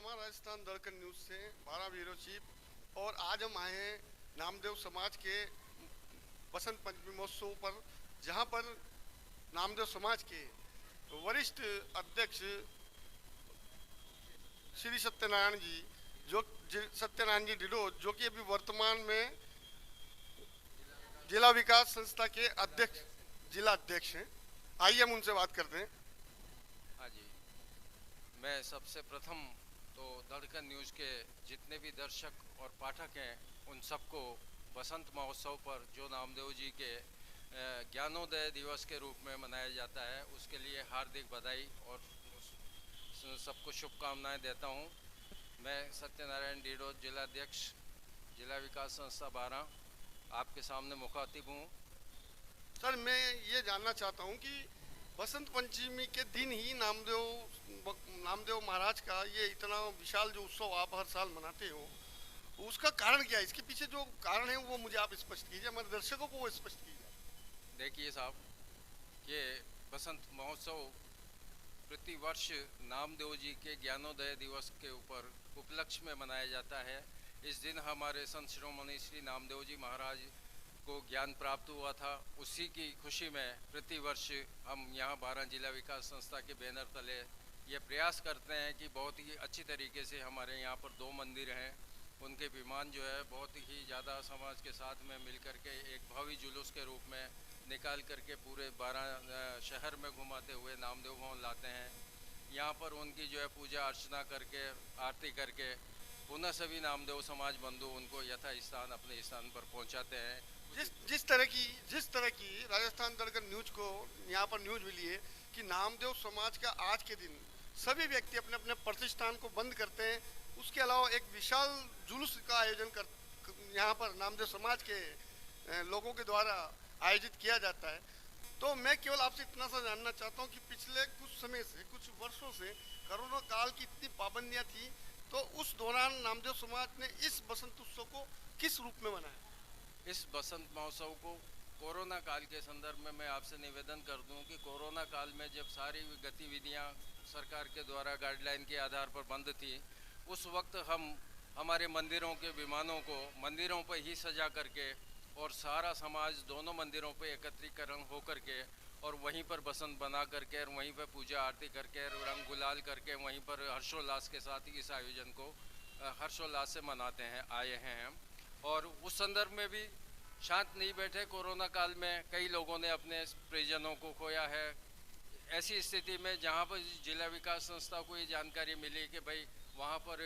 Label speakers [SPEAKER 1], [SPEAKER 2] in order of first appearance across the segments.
[SPEAKER 1] Rajasthan दड़कन news से 12 bureau chief. और आज हम आए हैं नामदेव समाज के बसंत पंचमी महोत्सव पर, जहां पर नामदेव समाज के वरिष्ठ अध्यक्ष श्री सत्यनारायण जी डिडोज, जो कि अभी वर्तमान में जिला विकास संस्था के जिला अध्यक्ष हैं। आइए हम उनसे बात करते हैं।
[SPEAKER 2] हाँ जी, मैं सबसे प्रथम तो दड़कन न्यूज़ के जितने भी दर्शक और पाठक हैं उन सबको बसंत महोत्सव पर, जो नामदेव जी के ज्ञानोदय दिवस के रूप में मनाया जाता है, उसके लिए हार्दिक बधाई और सबको शुभकामनाएं देता हूं। मैं सत्यनारायण डिडोज, जिला अध्यक्ष, जिला विकास संस्था 12, आपके सामने मुखातिब हूं।
[SPEAKER 1] सर, मैं ये जानना चाहता हूं कि बसंत पंचमी के दिन ही नामदेव महाराज का ये इतना विशाल जो उत्सव आप हर साल मनाते हो, उसका कारण क्या है? इसके पीछे जो कारण है वो मुझे आप स्पष्ट कीजिए, हमारे दर्शकों को वो स्पष्ट कीजिए।
[SPEAKER 2] देखिए साहब, ये बसंत महोत्सव प्रति वर्ष नामदेव जी के ज्ञानोदय दिवस के ऊपर उपलक्ष्य में मनाया जाता है। इस दिन हमारे संत शिरोमणि श्री नामदेव जी महाराज को ज्ञान प्राप्त हुआ था। उसी की खुशी में प्रतिवर्ष हम यहाँ 12 जिला विकास संस्था के बैनर तले ये प्रयास करते हैं कि बहुत ही अच्छी तरीके से हमारे यहाँ पर 2 मंदिर हैं, उनके विमान जो है बहुत ही ज़्यादा समाज के साथ में मिलकर के एक भव्य जुलूस के रूप में निकाल करके पूरे 12 शहर में घुमाते हुए नामदेव भवन लाते हैं। यहाँ पर उनकी जो है पूजा अर्चना करके, आरती करके पुनः सभी नामदेव समाज बंधु उनको यथा स्थान अपने स्थान पर पहुँचाते हैं।
[SPEAKER 1] जिस तरह की राजस्थान दड़कन न्यूज को यहाँ पर न्यूज मिली है कि नामदेव समाज का आज के दिन सभी व्यक्ति अपने अपने प्रतिष्ठान को बंद करते हैं, उसके अलावा एक विशाल जुलूस का आयोजन यहाँ पर नामदेव समाज के लोगों के द्वारा आयोजित किया जाता है। तो मैं केवल आपसे इतना सा जानना चाहता हूँ कि पिछले कुछ समय से, कुछ वर्षों से कोरोना काल की इतनी पाबंदियाँ थी, तो उस दौरान नामदेव समाज ने इस बसंत उत्सव को किस रूप में मनाया?
[SPEAKER 2] इस बसंत महोत्सव को कोरोना काल के संदर्भ में मैं आपसे निवेदन कर दूं कि कोरोना काल में जब सारी गतिविधियां सरकार के द्वारा गाइडलाइन के आधार पर बंद थी, उस वक्त हम हमारे मंदिरों के विमानों को मंदिरों पर ही सजा करके और सारा समाज दोनों मंदिरों पर एकत्रीकरण हो करके और वहीं पर बसंत बना करके और वहीं पर पूजा आरती करके रंग गुलाल करके वहीं पर हर्षोल्लास के साथ इस आयोजन को हर्षोल्लास से मनाते हैं आए हैं हम। और उस संदर्भ में भी शांत नहीं बैठे। कोरोना काल में कई लोगों ने अपने परिजनों को खोया है। ऐसी स्थिति में जहां पर जिला विकास संस्था को ये जानकारी मिली कि भाई वहां पर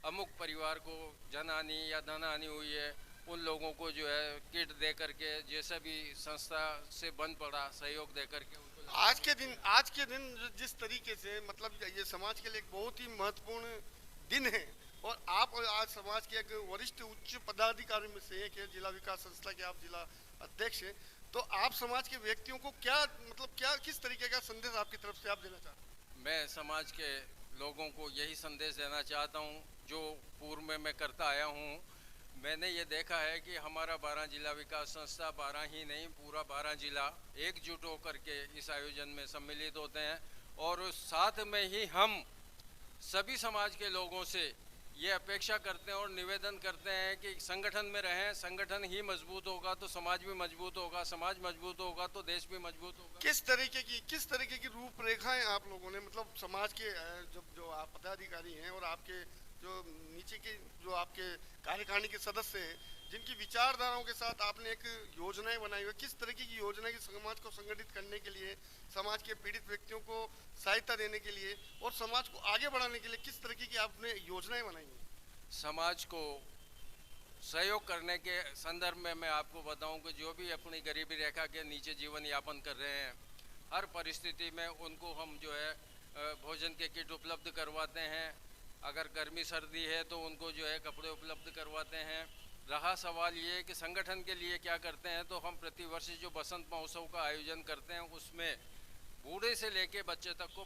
[SPEAKER 2] अमुक परिवार को जनहानि या धनहानि हुई है, उन लोगों को जो है किट दे करके, जैसा भी संस्था से बन पड़ा सहयोग दे करके
[SPEAKER 1] आज के दिन जिस तरीके से, मतलब ये समाज के लिए एक बहुत ही महत्वपूर्ण दिन है और आप आज समाज के एक वरिष्ठ उच्च पदाधिकारी में से एक है, जिला विकास संस्था के आप जिला अध्यक्ष हैं, तो आप समाज के व्यक्तियों को क्या किस तरीके का संदेश आपकी तरफ से आप देना चाहते हैं?
[SPEAKER 2] मैं समाज के लोगों को यही संदेश देना चाहता हूं जो पूर्व में मैं करता आया हूं। मैंने ये देखा है कि हमारा 12 जिला विकास संस्था 12 ही नहीं, पूरा 12 जिला एकजुट होकर के इस आयोजन में सम्मिलित होते हैं और साथ में ही हम सभी समाज के लोगों से ये अपेक्षा करते हैं और निवेदन करते हैं कि संगठन में रहें। संगठन ही मजबूत होगा तो समाज भी मजबूत होगा, समाज मजबूत होगा तो देश भी मजबूत होगा।
[SPEAKER 1] किस तरीके की रूपरेखाएं आप लोगों ने, मतलब समाज के जो आप पदाधिकारी हैं और आपके जो नीचे के जो आपके कार्यकारिणी के सदस्य हैं, जिनकी विचारधाराओं के साथ आपने एक योजनाएं बनाई हुई, किस तरीके की योजना की समाज को संगठित करने के लिए, समाज के पीड़ित व्यक्तियों को सहायता देने के लिए और समाज को आगे बढ़ाने के लिए किस तरीके की आपने योजनाएं बनाई हैं?
[SPEAKER 2] समाज को सहयोग करने के संदर्भ में मैं आपको बताऊं कि जो भी अपनी गरीबी रेखा के नीचे जीवन यापन कर रहे हैं, हर परिस्थिति में उनको हम जो है भोजन के किट उपलब्ध करवाते हैं। अगर गर्मी सर्दी है तो उनको जो है कपड़े उपलब्ध करवाते हैं। रहा सवाल ये कि संगठन के लिए क्या करते हैं, तो हम प्रतिवर्ष जो बसंत महोत्सव का आयोजन करते हैं उसमें बूढ़े से लेके बच्चे तक को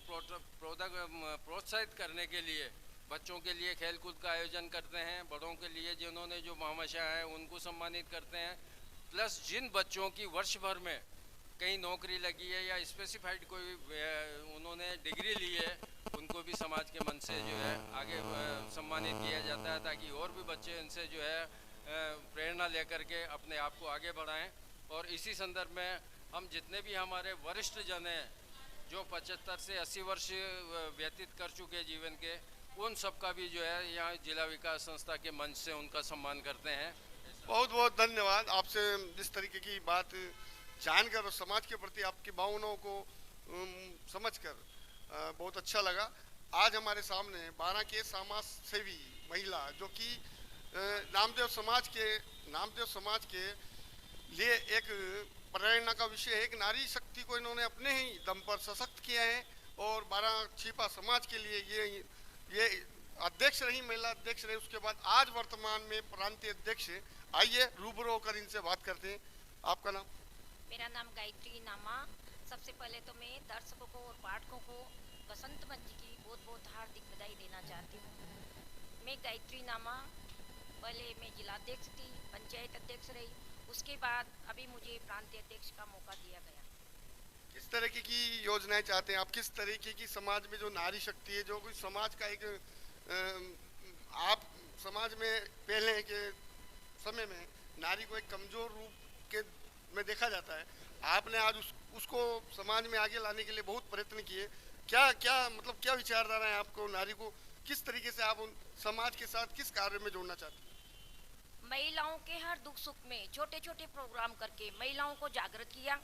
[SPEAKER 2] प्रोत्साहित करने के लिए बच्चों के लिए खेलकूद का आयोजन करते हैं। बड़ों के लिए जिन्होंने जो महामशा हैं उनको सम्मानित करते हैं। प्लस जिन बच्चों की वर्ष भर में कहीं नौकरी लगी है या स्पेसिफाइड कोई उन्होंने डिग्री ली है, उनको भी समाज के मन से जो है आगे सम्मानित किया जाता है, ताकि और भी बच्चे इनसे जो है प्रेरणा लेकर के अपने आप को आगे बढ़ाएं। और इसी संदर्भ में हम जितने भी हमारे वरिष्ठ जन हैं जो 75 से 80 वर्ष व्यतीत कर चुके हैं जीवन के, उन सब का भी जो है यहाँ जिला विकास संस्था के मंच से उनका सम्मान करते हैं।
[SPEAKER 1] बहुत बहुत धन्यवाद। आपसे जिस तरीके की बात जानकर और समाज के प्रति आपकी भावनाओं को समझकर बहुत अच्छा लगा। आज हमारे सामने 12 के समाज सेवी महिला जो कि नामदेव समाज के लिए एक प्रेरणा का विषय है। एक नारी शक्ति को इन्होंने अपने ही दम पर सशक्त किया है और 12 छिपा समाज के लिए ये अध्यक्ष रही, महिला अध्यक्ष रही, उसके बाद आज वर्तमान में प्रांतीय अध्यक्ष। आइए रूबरू होकर इनसे बात करते हैं। आपका नाम?
[SPEAKER 3] मेरा नाम गायत्री नामा। सबसे पहले तो मैं दर्शकों को और पाठकों को बसंत पंचमी की बहुत बहुत हार्दिक बधाई देना चाहती हूँ। मैं गायत्री नामा, पहले मैं जिलाध्यक्ष थी, पंचायत अध्यक्ष रही, उसके बाद अभी मुझे प्रांतीय अध्यक्ष का मौका दिया गया।
[SPEAKER 1] किस तरीके की योजनाएं चाहते हैं आप? किस तरीके की समाज में जो नारी शक्ति है, जो कोई समाज का एक आप समाज में पहले के समय में नारी को एक कमजोर रूप के में देखा जाता है, आपने आज उसको समाज में आगे लाने के लिए बहुत प्रयत्न किए। क्या मतलब क्या विचारधारा है आपको? नारी को किस तरीके से आप उन समाज के साथ किस कार्य में जोड़ना चाहते हैं?
[SPEAKER 3] महिलाओं के हर दुख सुख में छोटे छोटे प्रोग्राम करके महिलाओं को जागृत किया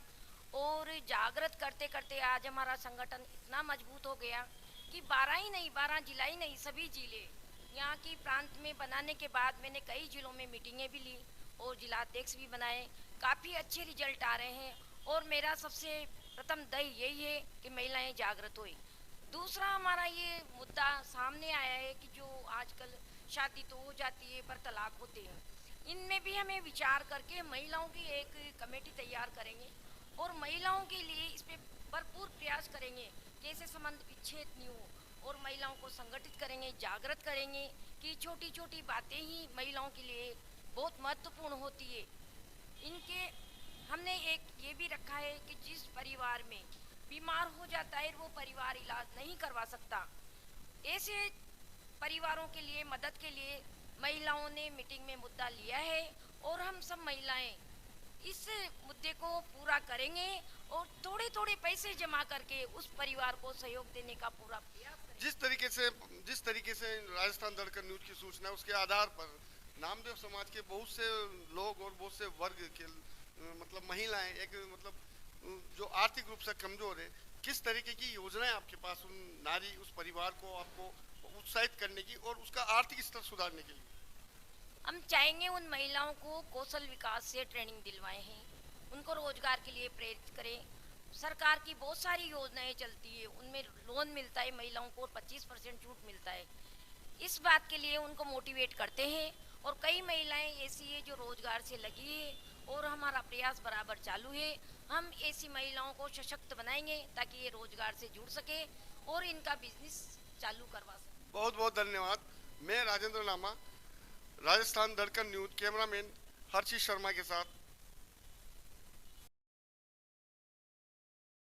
[SPEAKER 3] और जागृत करते करते आज हमारा संगठन इतना मजबूत हो गया कि 12 ही नहीं, 12 जिला ही नहीं, सभी जिले यहाँ की प्रांत में बनाने के बाद मैंने कई जिलों में मीटिंगें भी ली और जिलाध्यक्ष भी बनाए। काफ़ी अच्छे रिजल्ट आ रहे हैं और मेरा सबसे प्रथम ध्येय यही है कि महिलाएं जागृत हुई। दूसरा हमारा ये मुद्दा सामने आया है कि जो आजकल शादी तो हो जाती है पर तलाक होते हैं, इनमें भी हमें विचार करके महिलाओं की एक कमेटी तैयार करेंगे और महिलाओं के लिए इस पर भरपूर प्रयास करेंगे कैसे संबंध विच्छेद नहीं हो, और महिलाओं को संगठित करेंगे, जागृत करेंगे कि छोटी छोटी बातें ही महिलाओं के लिए बहुत महत्वपूर्ण होती है। इनके हमने एक ये भी रखा है कि जिस परिवार में बीमार हो जाता है वो परिवार इलाज नहीं करवा सकता, ऐसे परिवारों के लिए मदद के लिए महिलाओं ने मीटिंग में मुद्दा लिया है और हम सब महिलाएं इस मुद्दे को पूरा करेंगे और थोड़े थोड़े पैसे जमा करके उस परिवार को सहयोग देने का पूरा प्रयास करेंगे।
[SPEAKER 1] जिस तरीके से राजस्थान दड़कन न्यूज की सूचना, उसके आधार पर नामदेव समाज के बहुत से लोग और बहुत से वर्ग के मतलब महिलाएं एक मतलब जो आर्थिक रूप से कमजोर है, किस तरीके की योजनाएं आपके पास उन नारी उस परिवार को आपको उत्साहित करने की और उसका आर्थिक स्तर सुधारने के लिए?
[SPEAKER 3] हम चाहेंगे उन महिलाओं को कौशल विकास से ट्रेनिंग दिलवाएं हैं, उनको रोजगार के लिए प्रेरित करें। सरकार की बहुत सारी योजनाएं चलती है, उनमें लोन मिलता है महिलाओं को और 25% छूट मिलता है। इस बात के लिए उनको मोटिवेट करते हैं और कई महिलाएं ऐसी है जो रोजगार से लगी है और हमारा प्रयास बराबर चालू है। हम ऐसी महिलाओं को सशक्त बनाएंगे ताकि ये रोजगार से जुड़ सके और इनका बिजनेस चालू करवा सके।
[SPEAKER 1] बहुत बहुत धन्यवाद। मैं राजेंद्र नामा, राजस्थान दड़कन न्यूज, कैमरामैन हर्षित शर्मा के साथ